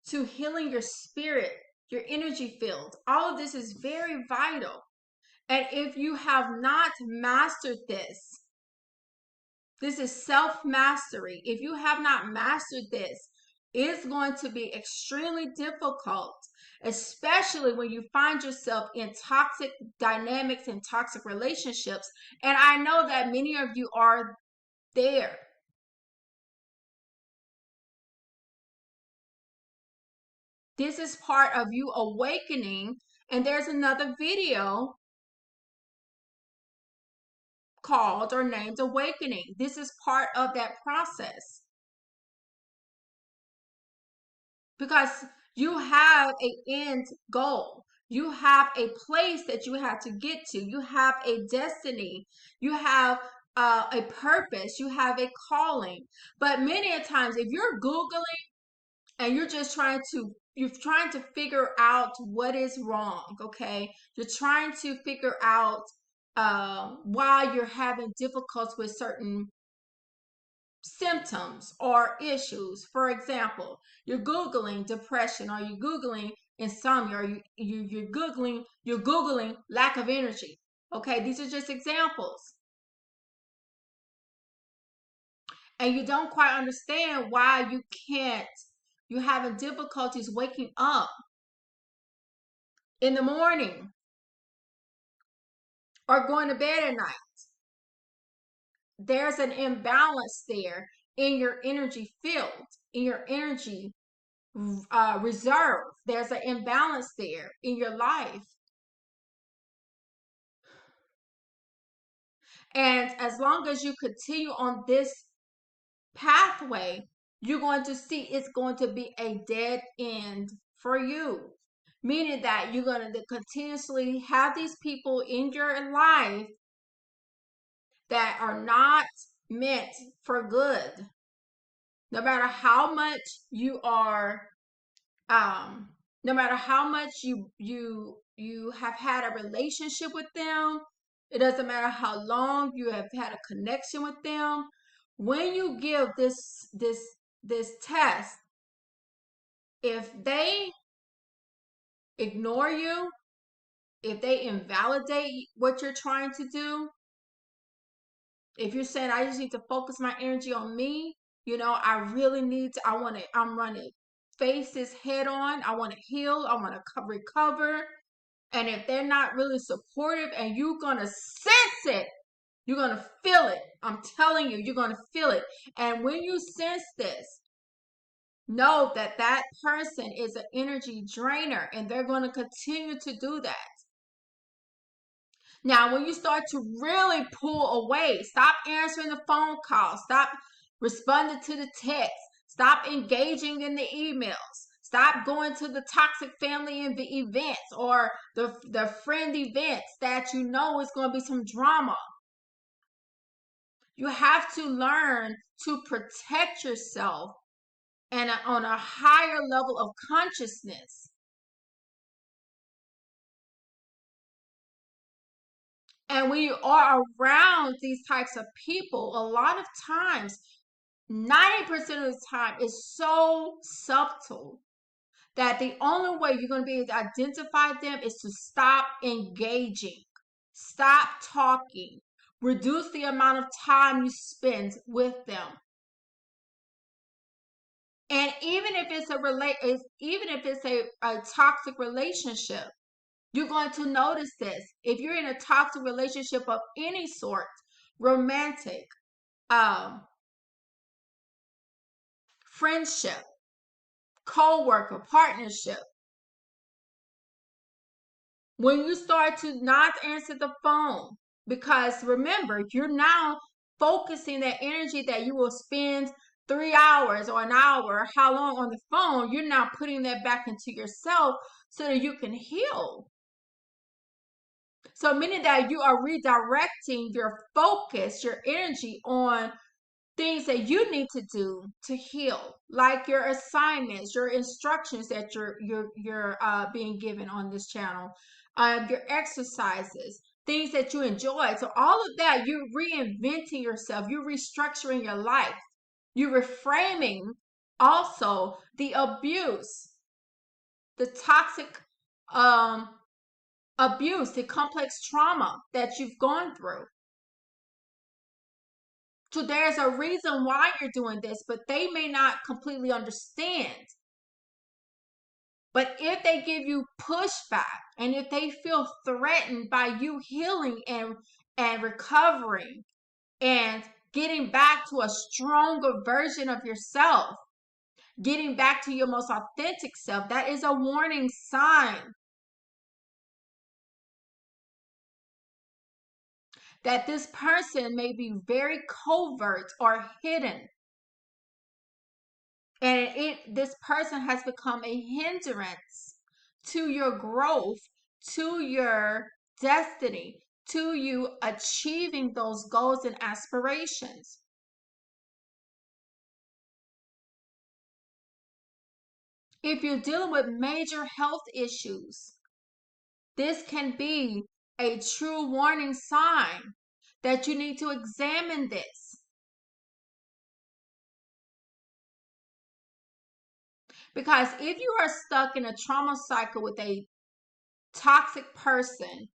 to healing your spirit, your energy field. All of this is very vital. And if you have not mastered this is self-mastery. If you have not mastered this, it's going to be extremely difficult, especially when you find yourself in toxic dynamics and toxic relationships. And I know that many of you are there. This is part of you awakening. And there's another video called or named awakening. This is part of that process, because you have an end goal. You have a place that you have to get to. You have a destiny. You have a purpose. You have a calling. But many a times, if you're Googling and you're trying to figure out what is wrong, okay? You're trying to figure out why you're having difficulties with certain symptoms or issues. For example, you're Googling depression, or you're Googling insomnia, or you're Googling lack of energy. Okay, these are just examples. And you don't quite understand why you're having difficulties waking up in the morning or going to bed at night. There's an imbalance there in your energy field, in your energy reserve. There's an imbalance there in your life. And as long as you continue on this pathway, you're going to see it's going to be a dead end for you. Meaning that you're going to continuously have these people in your life that are not meant for good. No matter how much you are, no matter how much you have had a relationship with them, it doesn't matter how long you have had a connection with them. When you give this test, if they ignore you, if they invalidate what you're trying to do, if you're saying, I just need to focus my energy on me, I really need to, I'm running face this head on. I want to heal. I want to recover. And if they're not really supportive, and you're going to sense it, you're going to feel it. I'm telling you, you're going to feel it. And when you sense this, know that that person is an energy drainer, and they're going to continue to do that. Now, when you start to really pull away, stop answering the phone calls, stop responding to the text, stop engaging in the emails, stop going to the toxic family events or the friend events that you know is going to be some drama. You have to learn to protect yourself and on a higher level of consciousness. And when you are around these types of people, a lot of times, 90% of the time, is so subtle that the only way you're going to be able to identify them is to stop engaging, stop talking, reduce the amount of time you spend with them. And even if it's a toxic relationship, you're going to notice this. If you're in a toxic relationship of any sort, romantic, friendship, co-worker, partnership, when you start to not answer the phone, because remember, you're now focusing that energy that you will spend 3 hours or an hour, how long on the phone, you're now putting that back into yourself so that you can heal. So meaning that you are redirecting your focus, your energy on things that you need to do to heal, like your assignments, your instructions that you're being given on this channel, your exercises, things that you enjoy. So all of that, you're reinventing yourself, you're restructuring your life, you're reframing also the abuse, the toxic abuse, the complex trauma that you've gone through. So there's a reason why you're doing this, but they may not completely understand. But if they give you pushback, and if they feel threatened by you healing and recovering and getting back to a stronger version of yourself, getting back to your most authentic self, that is a warning sign that this person may be very covert or hidden. And this person has become a hindrance to your growth, to your destiny, to you achieving those goals and aspirations. If you're dealing with major health issues, this can be a true warning sign that you need to examine this. Because if you are stuck in a trauma cycle with a toxic person,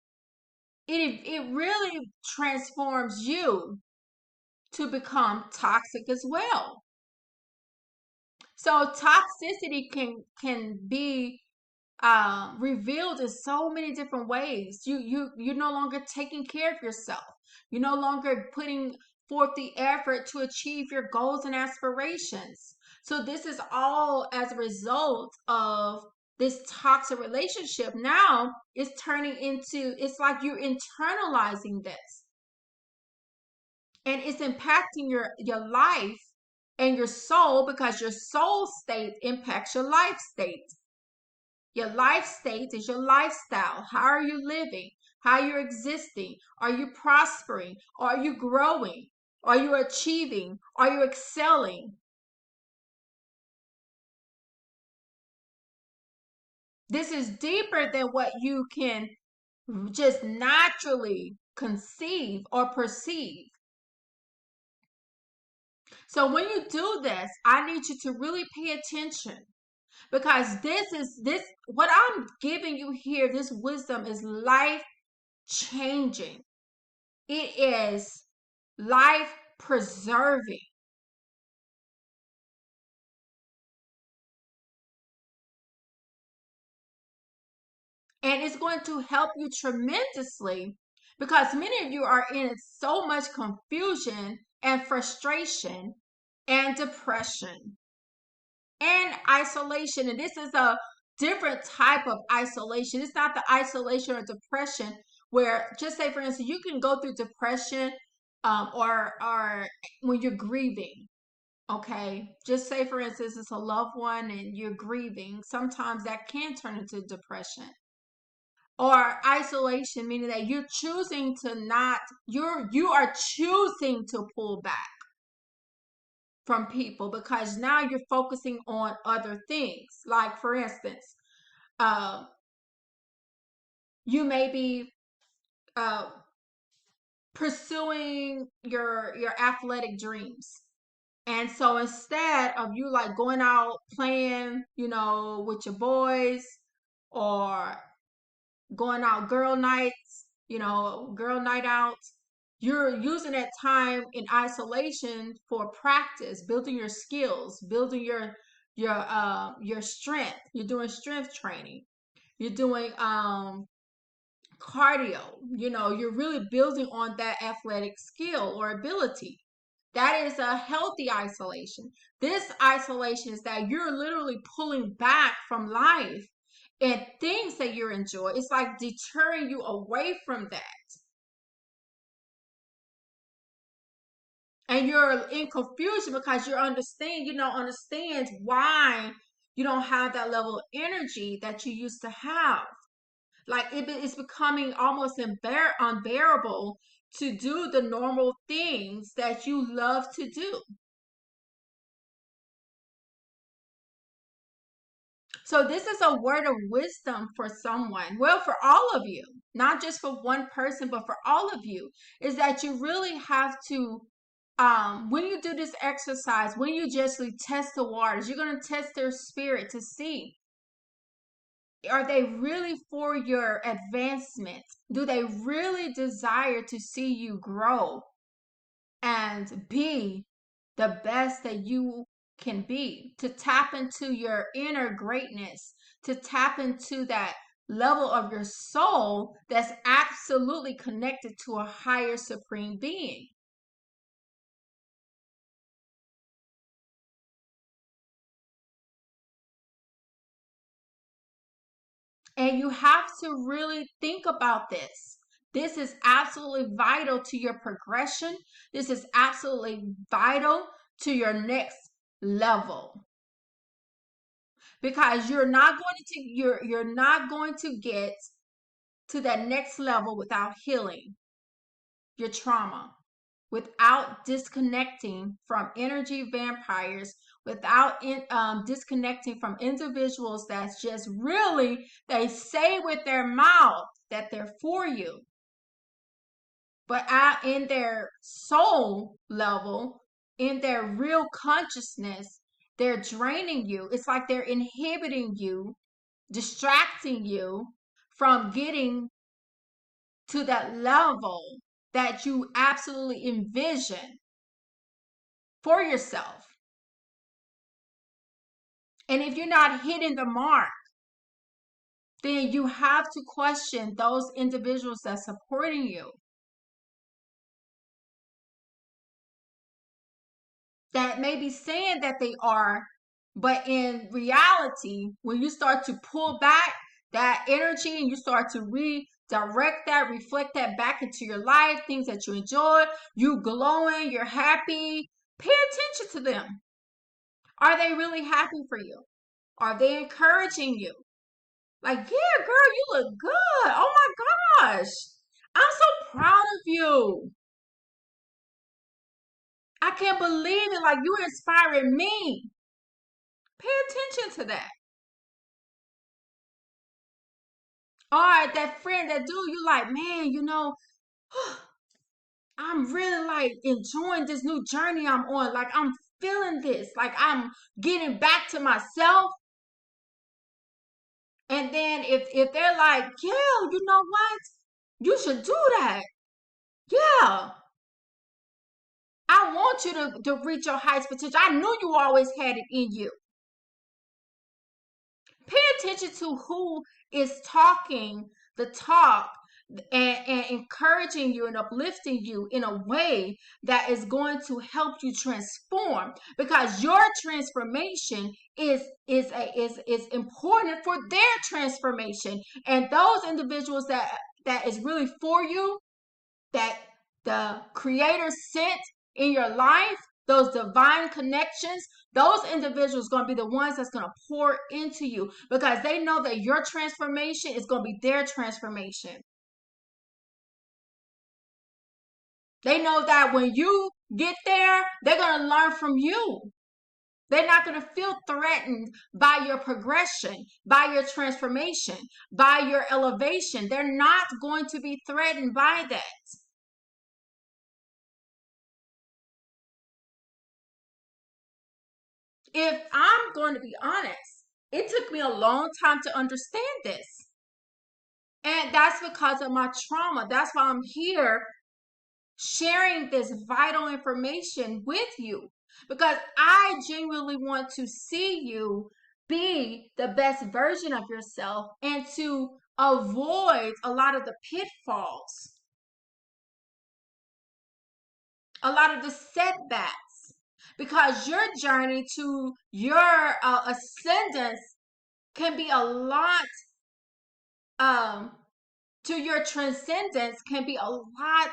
it really transforms you to become toxic as well. So toxicity can be revealed in so many different ways. You're no longer taking care of yourself. You're no longer putting forth the effort to achieve your goals and aspirations. So this is all as a result of this toxic relationship. Now it's turning into, it's like you're internalizing this, and it's impacting your life and your soul, because your soul state impacts your life state. Your life state is your lifestyle. How are you living? How you're existing? Are you prospering? Are you growing? Are you achieving? Are you excelling? This is deeper than what you can just naturally conceive or perceive. So when you do this, I need you to really pay attention, because this what I'm giving you here, this wisdom is life changing. It is life preserving. And it's going to help you tremendously, because many of you are in so much confusion and frustration and depression and isolation. And this is a different type of isolation. It's not the isolation or depression where, just say for instance, you can go through depression or when you're grieving. Okay, just say for instance it's a loved one and you're grieving. Sometimes that can turn into depression or isolation, meaning that you're choosing to not, you are choosing to pull back from people because now you're focusing on other things. Like for instance, uh, you may be uh, pursuing your athletic dreams. And so instead of you like going out playing, with your boys or going out girl nights, girl night out, you're using that time in isolation for practice, building your skills, building your strength. You're doing strength training. You're doing cardio. You're really building on that athletic skill or ability. That is a healthy isolation. This isolation is that you're literally pulling back from life and things that you enjoy. It's like deterring you away from that. And you're in confusion because you don't understand why you don't have that level of energy that you used to have. Like it's becoming almost unbearable to do the normal things that you love to do. So this is a word of wisdom for someone. Well, for all of you, not just for one person, but for all of you, is that you really have to, when you do this exercise, when you just test the waters, you're going to test their spirit to see, are they really for your advancement? Do they really desire to see you grow and be the best that you can be, to tap into your inner greatness, to tap into that level of your soul that's absolutely connected to a higher supreme being? And you have to really think about this. This is absolutely vital to your progression. This is absolutely vital to your next level, because you're not going to get to that next level without healing your trauma, without disconnecting from energy vampires, without disconnecting from individuals that's just really, they say with their mouth that they're for you, but out in their soul level, in their real consciousness, they're draining you. It's like they're inhibiting you, distracting you from getting to that level that you absolutely envision for yourself. And if you're not hitting the mark, then you have to question those individuals that's supporting you, that may be saying that they are, but in reality, when you start to pull back that energy and you start to redirect that, reflect that back into your life, things that you enjoy, you glowing, you're happy, pay attention to them. Are they really happy for you? Are they encouraging you? Like, yeah, girl, you look good. Oh my gosh. I'm so proud of you. I can't believe it. Like, you're inspiring me. Pay attention to that. All right, that friend, that dude, you like, man, I'm really like enjoying this new journey I'm on. Like, I'm feeling this. Like, I'm getting back to myself. And then if they're like, yeah, you know what? You should do that. Yeah. I want you to reach your highest potential. I knew you always had it in you. Pay attention to who is talking the talk, and encouraging you and uplifting you in a way that is going to help you transform, because your transformation is important for their transformation. And those individuals that is really for you, that the creator sent in your life, those divine connections, those individuals are going to be the ones that's going to pour into you, because they know that your transformation is going to be their transformation. They know that when you get there, they're going to learn from you. They're not going to feel threatened by your progression, by your transformation, by your elevation. They're not going to be threatened by that. If I'm going to be honest, it took me a long time to understand this. And that's because of my trauma. That's why I'm here sharing this vital information with you, because I genuinely want to see you be the best version of yourself and to avoid a lot of the pitfalls, a lot of the setbacks, because your journey to your ascendance can be a lot, um, to your transcendence can be a lot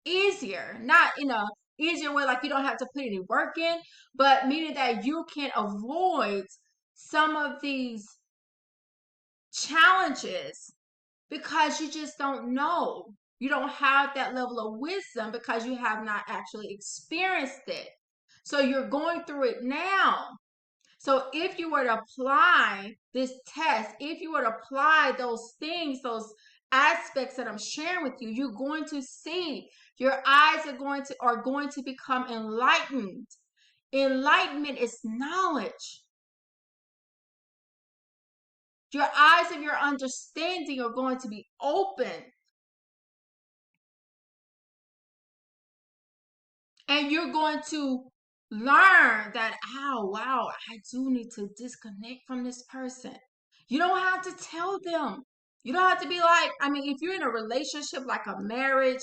easier, not in a easier way like you don't have to put any work in, but meaning that you can avoid some of these challenges because you just don't know. You don't have that level of wisdom because you have not actually experienced it. So you're going through it now. So if you were to apply this test, if you were to apply those things, those aspects that I'm sharing with you, you're going to see, your eyes are going to become enlightened. Enlightenment is knowledge. Your eyes of your understanding are going to be open. And you're going to learn that, oh, wow, I do need to disconnect from this person. You don't have to tell them. You don't have to be like, I mean, if you're in a relationship like a marriage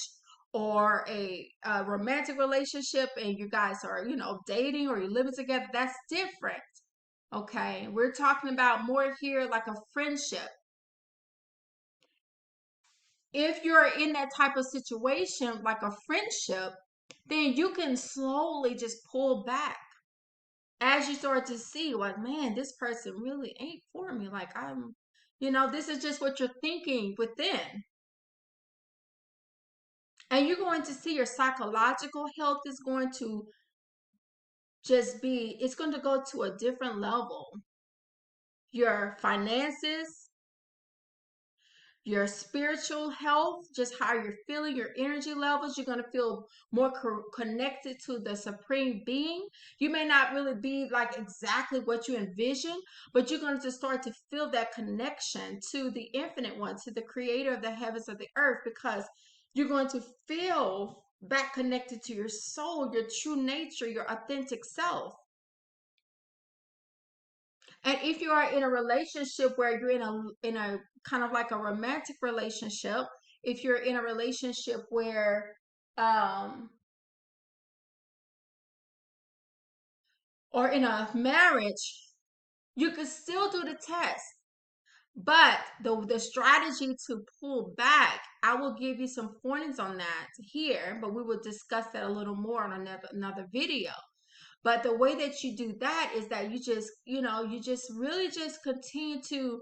or a romantic relationship and you guys are, dating or you're living together, that's different. Okay. We're talking about more here like a friendship. If you're in that type of situation, like a friendship, then you can slowly just pull back as you start to see, like, man, this person really ain't for me. Like, this is just what you're thinking within. And you're going to see your psychological health is going to it's going to go to a different level. Your finances, your spiritual health, just how you're feeling, your energy levels, you're going to feel more connected to the supreme being. You may not really be like exactly what you envision, but you're going to start to feel that connection to the infinite one, to the creator of the heavens of the earth, because you're going to feel back connected to your soul, your true nature, your authentic self. And if you are in a relationship where you're in a kind of like a romantic relationship, if you're in a relationship where um or in a marriage, you can still do the test. But the strategy to pull back, I will give you some pointers on that here, but we will discuss that a little more on another video. But the way that you do that is that you just really just continue to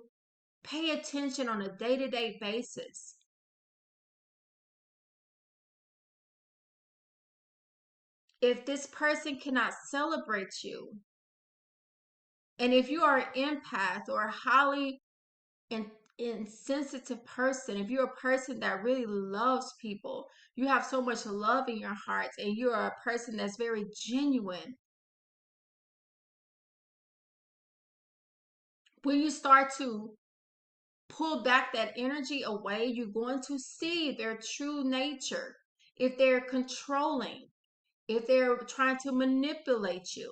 pay attention on a day-to-day basis. If this person cannot celebrate you, and if you are an empath or a highly insensitive person, if you're a person that really loves people, you have so much love in your heart, and you're a person that's very genuine, when you start to pull back that energy away, you're going to see their true nature. If they're controlling, if they're trying to manipulate you.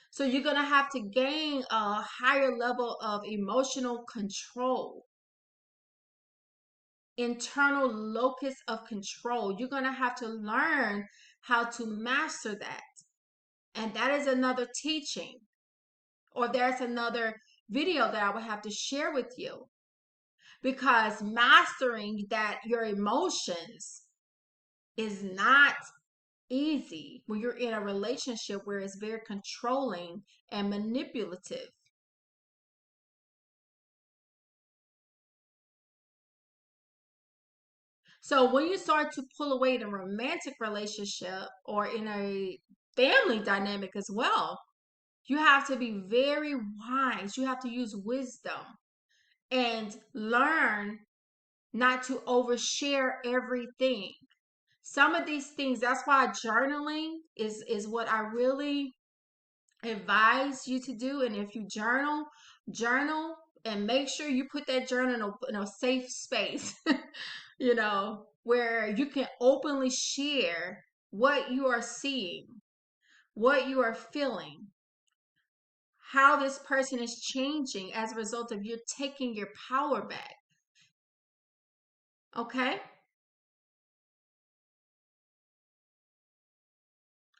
So you're going to have to gain a higher level of emotional control, internal locus of control. You're going to have to learn how to master that. And that is another teaching, or there's another video that I would have to share with you, because mastering that your emotions is not easy when you're in a relationship where it's very controlling and manipulative. So when you start to pull away in a romantic relationship or in a family dynamic as well, you have to be very wise. You have to use wisdom and learn not to overshare everything. Some of these things, that's why journaling is what I really advise you to do. And if you journal, and make sure you put that journal in a safe space, where you can openly share what you are seeing, what you are feeling, how this person is changing as a result of you taking your power back. Okay?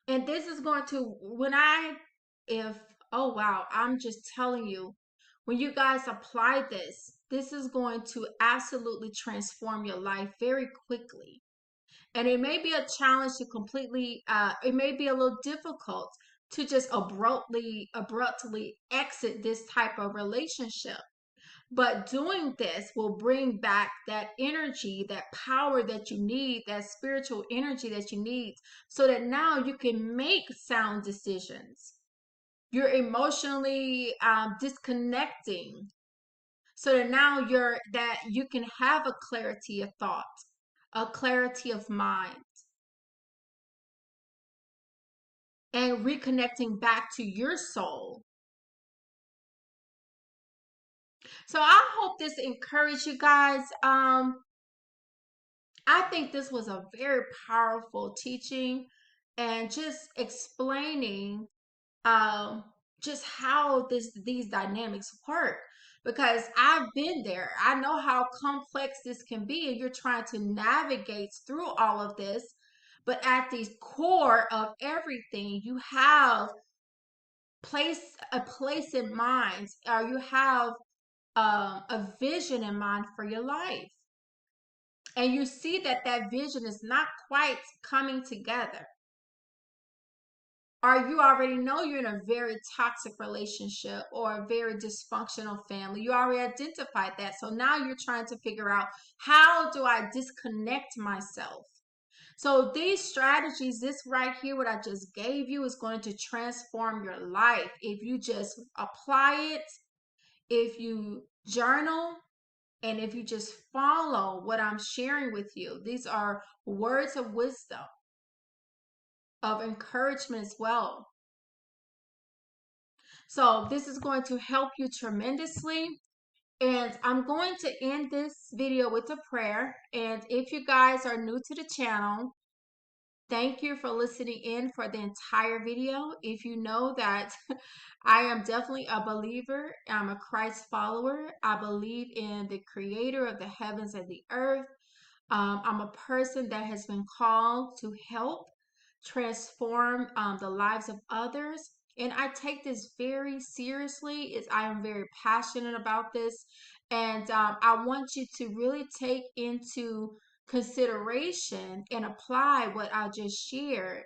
And this is going to, oh wow, I'm just telling you, when you guys apply this is going to absolutely transform your life very quickly. And it may be a challenge to it may be a little difficult to just abruptly exit this type of relationship. But doing this will bring back that energy, that power that you need, that spiritual energy that you need, so that now you can make sound decisions. You're emotionally disconnecting, so that now you can have a clarity of thought, a clarity of mind, and reconnecting back to your soul. So I hope this encouraged you guys. I think this was a very powerful teaching, and just explaining um, just how these dynamics work, because I've been there. I know how complex this can be, and you're trying to navigate through all of this. But at the core of everything, you have a place in mind, or you have a vision in mind for your life. and you see that that vision is not quite coming together, or you already know you're in a very toxic relationship or a very dysfunctional family. You already identified that. So now you're trying to figure out, how do I disconnect myself? So these strategies, this right here, what I just gave you, is going to transform your life if you just apply it, if you journal, and if you just follow what I'm sharing with you. These are words of wisdom, of encouragement as well. So this is going to help you tremendously. And I'm going to end this video with a prayer. And if you guys are new to the channel, thank you for listening in for the entire video. If you know that I am definitely a believer, I'm a Christ follower. I believe in the creator of the heavens and the earth. I'm a person that has been called to help transform the lives of others. And I take this very seriously. I am very passionate about this. And I want you to really take into consideration and apply what I just shared,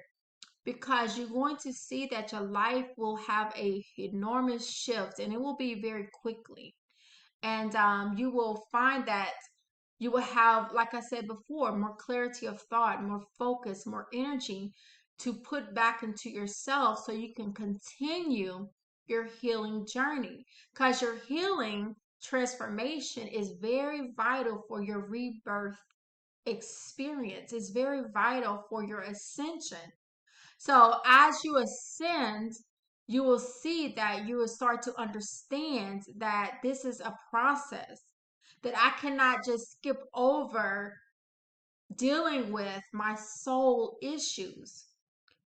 because you're going to see that your life will have a enormous shift, and it will be very quickly. And you will find that you will have, like I said before, more clarity of thought, more focus, more energy to put back into yourself so you can continue your healing journey. Because your healing transformation is very vital for your rebirth experience. It's very vital for your ascension. So as you ascend, you will see that you will start to understand that this is a process, that I cannot just skip over dealing with my soul issues,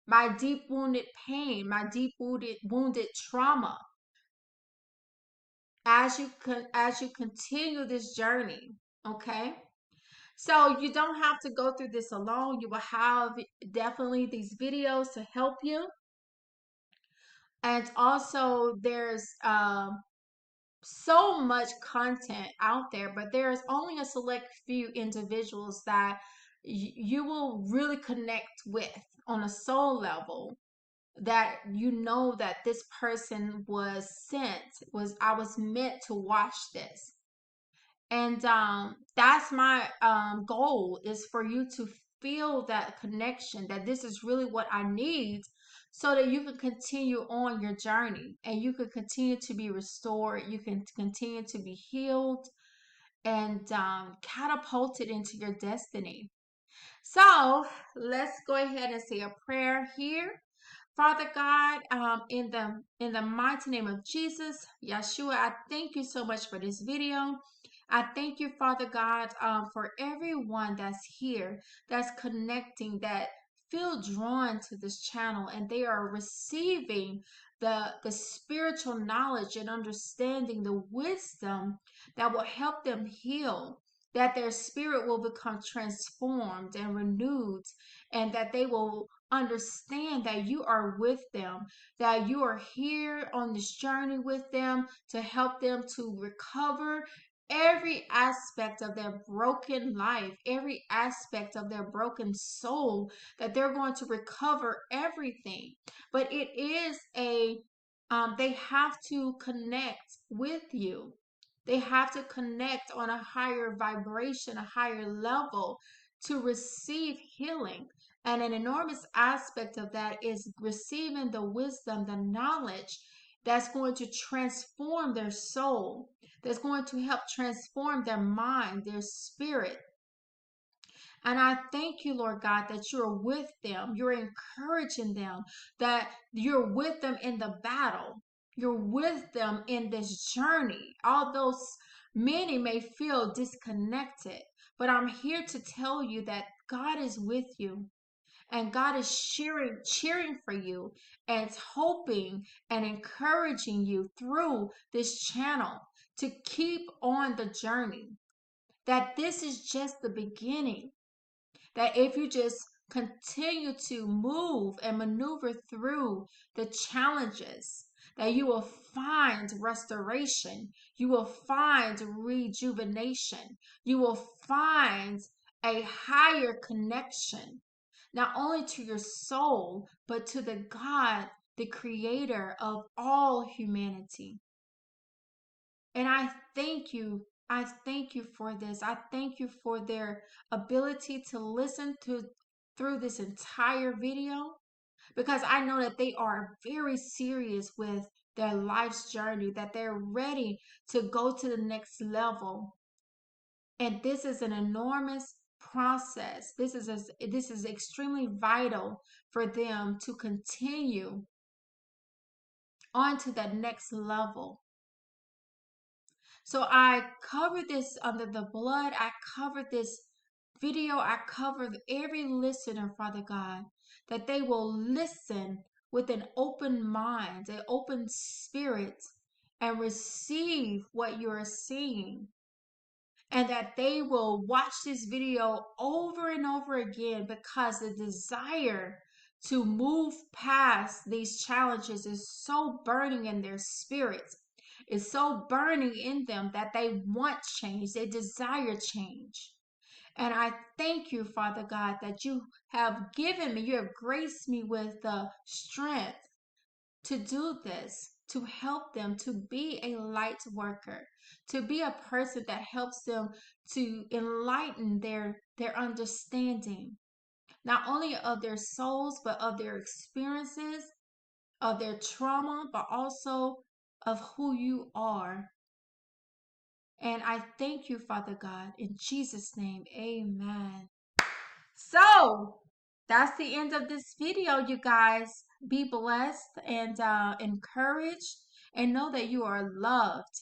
my deep wounded pain, my deep wounded trauma. As you continue this journey, okay? So you don't have to go through this alone. You will have definitely these videos to help you. And also there's so much content out there, but there's only a select few individuals that you will really connect with on a soul level, that you know that this person was sent, was I was meant to watch this. And that's my goal, is for you to feel that connection, that this is really what I need, so that you can continue on your journey and you can continue to be restored. You can continue to be healed and catapulted into your destiny. So let's go ahead and say a prayer here. Father God, in the mighty name of Jesus, Yeshua, I thank you so much for this video. I thank you, Father God, for everyone that's here, that's connecting, that feel drawn to this channel, and they are receiving the spiritual knowledge and understanding, the wisdom that will help them heal, that their spirit will become transformed and renewed, and that they will understand that you are with them, that you are here on this journey with them to help them to recover every aspect of their broken life, every aspect of their broken soul, that they're going to recover everything. But it is they have to connect with you. They have to connect on a higher vibration, a higher level, to receive healing. And an enormous aspect of that is receiving the wisdom, the knowledge that's going to transform their soul, that's going to help transform their mind, their spirit. And I thank you, Lord God, that you're with them. You're encouraging them, that you're with them in the battle. You're with them in this journey. Although many may feel disconnected, but I'm here to tell you that God is with you. And God is cheering for you, and hoping and encouraging you through this channel to keep on the journey. That this is just the beginning. That if you just continue to move and maneuver through the challenges, that you will find restoration, you will find rejuvenation, you will find a higher connection, not only to your soul, but to the God, the creator of all humanity. And I thank you. I thank you for this. I thank you for their ability to listen to through this entire video, because I know that they are very serious with their life's journey, that they're ready to go to the next level. And this is an enormous process. This is extremely vital for them to continue on to that next level. So I covered this under the blood. I covered this video. I covered every listener, Father God, that they will listen with an open mind, an open spirit, and receive what you are seeing. And that they will watch this video over and over again, because the desire to move past these challenges is so burning in their spirits. It's so burning in them that they want change, they desire change. And I thank you, Father God, that you have given me, you have graced me with the strength to do this, to help them to be a light worker, to be a person that helps them to enlighten their understanding, not only of their souls, but of their experiences, of their trauma, but also of who you are. And I thank you, Father God, in Jesus' name, amen. So that's the end of this video, you guys. Be blessed and encouraged, and know that you are loved.